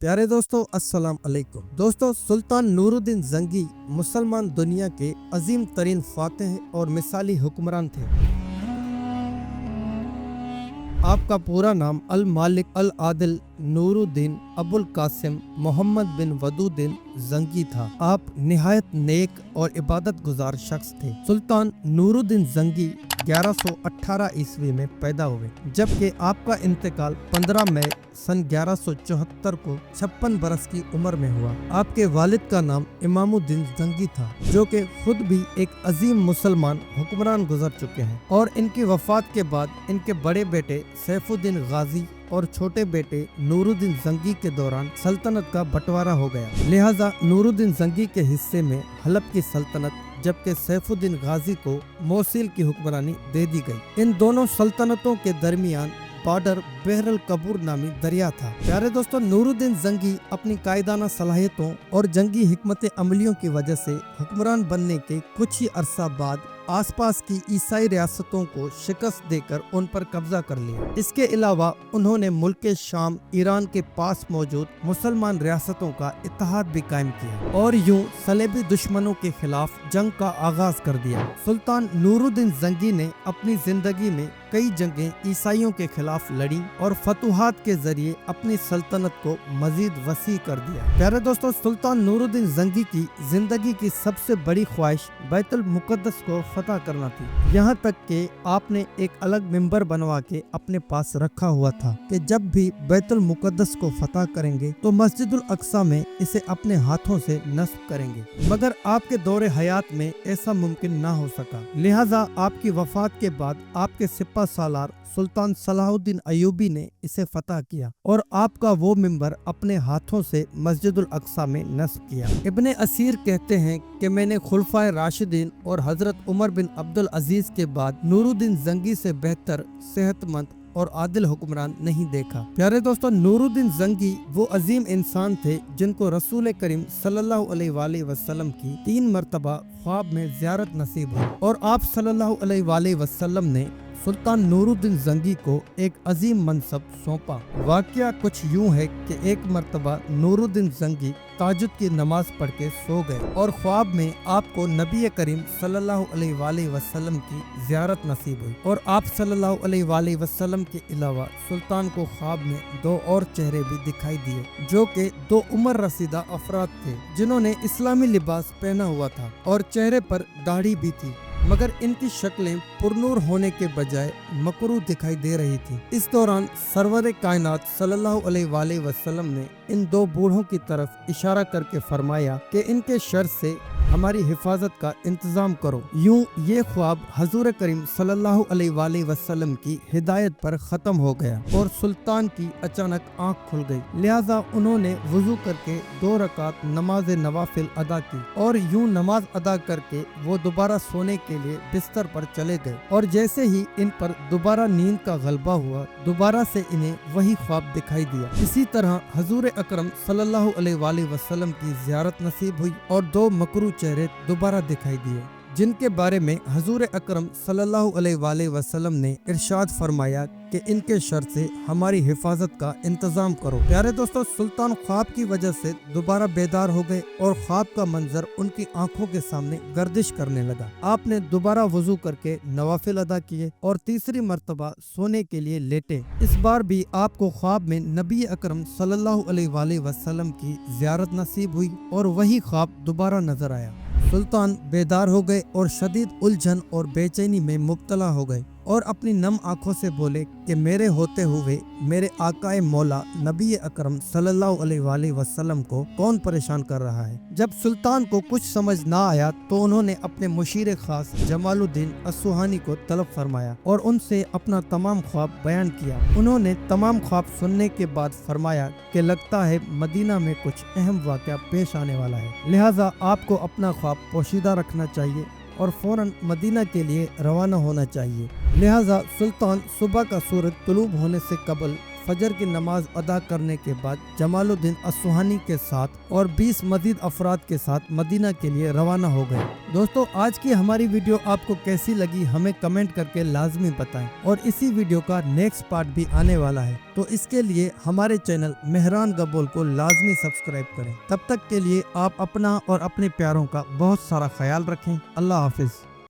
प्यारे दोस्तों अस्सलाम अलैकुम। दोस्तों, सुल्तान नूरुद्दीन जंगी मुसलमान दुनिया के अजीम तरीन फातेह और मिसाली हुक्मरान थे। आपका पूरा नाम अल मालिक अल आदिल नूरुद्दीन अबुल कासिम मोहम्मद बिन वदुद्दीन जंगी था। आप निहायत नेक और इबादत गुजार शख्स थे। सुल्तान नूरुद्दीन जंगी 1118 ईस्वी में पैदा हुए, जबकि आपका इंतकाल 15 मई सन 1174 को 56 बरस की उम्र में हुआ। आपके वालिद का नाम इमामुद्दीन जंगी था, जो कि खुद भी एक अजीम मुसलमान हुक्मरान गुजर चुके हैं, और इनकी वफात के बाद इनके बड़े बेटे सैफुद्दीन गाजी और छोटे बेटे नूरुद्दीन जंगी के दौरान सल्तनत का बंटवारा हो गया। लिहाजा नूरुद्दीन जंगी के हिस्से में हलब की सल्तनत, जबकि सैफुद्दीन गाजी को मोसिल की हुक्मरानी दे दी गई। इन दोनों सल्तनतों के दरमियान बॉर्डर बहरल कबूर नामी दरिया था। प्यारे दोस्तों, नूरुद्दीन जंगी अपनी कायदाना सलाहियतों और जंगी हिकमत अमलियों की वजह से हुक्मरान बनने के कुछ ही अरसा बाद आसपास की ईसाई रियासतों को शिकस्त देकर उन पर कब्जा कर लिया। इसके अलावा उन्होंने मुल्क शाम, ईरान के पास मौजूद मुसलमान रियासतों का इत्तेहाद भी कायम किया और यूं सलेबी दुश्मनों के खिलाफ जंग का आगाज कर दिया। सुल्तान नूरुद्दीन जंगी ने अपनी जिंदगी में कई जंगें ईसाइयों के खिलाफ लड़ी और फतुहात के जरिए अपनी सल्तनत को मजीद वसी कर दिया। प्यारे दोस्तों, सुल्तान नूरुद्दीन जंगी की जिंदगी की सबसे बड़ी ख्वाहिश बैतुल मुकद्दस को फतह करना थी। यहाँ तक कि आपने एक अलग मिंबर बनवा के अपने पास रखा हुआ था कि जब भी बैतुल मुकद्दस को फतह करेंगे तो मस्जिदुल अक्सा में इसे अपने हाथों से नस्ब करेंगे, मगर आपके दौरे हयात में ऐसा मुमकिन ना हो सका। लिहाजा आपकी वफात के बाद आपके सिपा सालार सुल्तान सलाहुद्दीन अयूबी ने इसे फतह किया और आपका वो मिंबर अपने हाथों से मस्जिदुल अक्सा में नस्ब किया। इब्ने असीर कहते हैं कि मैंने खुलफाए राशिदीन और हजरत उमर बिन अब्दुल अजीज के बाद नूरुद्दीन जंगी से बेहतर, सेहतमंद और आदिल हुक्मरान नहीं देखा। प्यारे दोस्तों, नूरुद्दीन जंगी वो अजीम इंसान थे जिनको रसूल करीम सल्लल्लाहु अलैहि वसल्लम की 3 मरतबा ख्वाब में ज़ियारत नसीब हुई और आप सल्लल्लाहु अलैहि वसल्लम ने सुल्तान नूरुद्दीन जंगी को एक अजीम मनसब सौंपा। वाकया कुछ यूं है कि एक मरतबा नूरुद्दीन जंगी ताजुद की नमाज पढ़ के सो गए और ख्वाब में आपको नबी करीम सल्लल्लाहु अलैहि वसल्लम की ज़ियारत नसीब हुई और आप सल्लल्लाहु अलैहि वसल्लम के अलावा सुल्तान को ख्वाब में 2 और चेहरे भी दिखाई दिए, जो कि 2 उम्र रसीदा अफराद थे जिन्होंने इस्लामी लिबास पहना हुआ था और चेहरे पर दाढ़ी भी थी, मगर इनकी शक्लें पुरनूर होने के बजाय मकरूह दिखाई दे रही थी। इस दौरान सरवर कायनात सल्लल्लाहु अलैहि वसल्लम ने इन 2 बूढ़ों की तरफ इशारा करके फरमाया कि इनके शर से हमारी हिफाजत का इंतजाम करो। यूं ये ख्वाब हजूर करीम सल्लल्लाहु अलैहि वसल्लम की हिदायत पर खत्म हो गया और सुल्तान की अचानक आंख खुल गई। लिहाजा उन्होंने वुजू करके 2 रकात नमाज नवाफिल अदा की और यूं नमाज अदा करके वो दोबारा सोने के लिए बिस्तर पर चले गए और जैसे ही इन पर दोबारा नींद का गलबा हुआ, दोबारा से इन्हें वही ख्वाब दिखाई दिया। इसी तरह हजूर अकरम सल्लल्लाहु अलैहि वसल्लम की ज़ियारत नसीब हुई और 2 मकरूह चेहरे दोबारा दिखाई दिए, जिनके बारे में हजूर अकरम सल्लल्लाहु अलैहि वसल्लम ने इरशाद फरमाया कि इनके शर से हमारी हिफाजत का इंतजाम करो। प्यारे दोस्तों, सुल्तान ख्वाब की वजह से दोबारा बेदार हो गए और ख्वाब का मंजर उनकी आंखों के सामने गर्दिश करने लगा। आपने दोबारा वजू करके नवाफिल अदा किए और तीसरी मर्तबा सोने के लिए लेटे। इस बार भी आपको ख्वाब में नबी अकरम सल्लल्लाहु अलैहि वसल्लम की ज़ियारत नसीब हुई और वही ख्वाब दोबारा नजर आया। सुल्तान बेदार हो गए और शदीद उलझन और बेचैनी में मुब्तला हो गए और अपनी नम आंखों से बोले कि मेरे होते हुए मेरे आकाए मौला नबी अकरम सल्लल्लाहु अलैहि वसल्लम को कौन परेशान कर रहा है। जब सुल्तान को कुछ समझ ना आया तो उन्होंने अपने मुशीर खास जमालुद्दीन अस्सुहानी को तलब फरमाया और उनसे अपना तमाम ख्वाब बयान किया। उन्होंने तमाम ख्वाब सुनने के बाद फरमाया कि लगता है मदीना में कुछ अहम वाक़या पेश आने वाला है, लिहाजा आपको अपना ख्वाब पोशीदा रखना चाहिए और फौरन मदीना के लिए रवाना होना चाहिए। लिहाजा सुल्तान सुबह का सूरज तुलूब होने से कबल फजर की नमाज अदा करने के बाद जमालुद्दीन अस्सुहानी के साथ और 20 मजीद अफराद के साथ मदीना के लिए रवाना हो गए। दोस्तों, आज की हमारी वीडियो आपको कैसी लगी हमें कमेंट करके लाजमी बताएं और इसी वीडियो का नेक्स्ट पार्ट भी आने वाला है, तो इसके लिए हमारे चैनल मेहरान गबोल को लाजमी सब्सक्राइब करें। तब तक के लिए आप अपना और अपने प्यारों का बहुत सारा ख्याल रखें। अल्लाह हाफिज।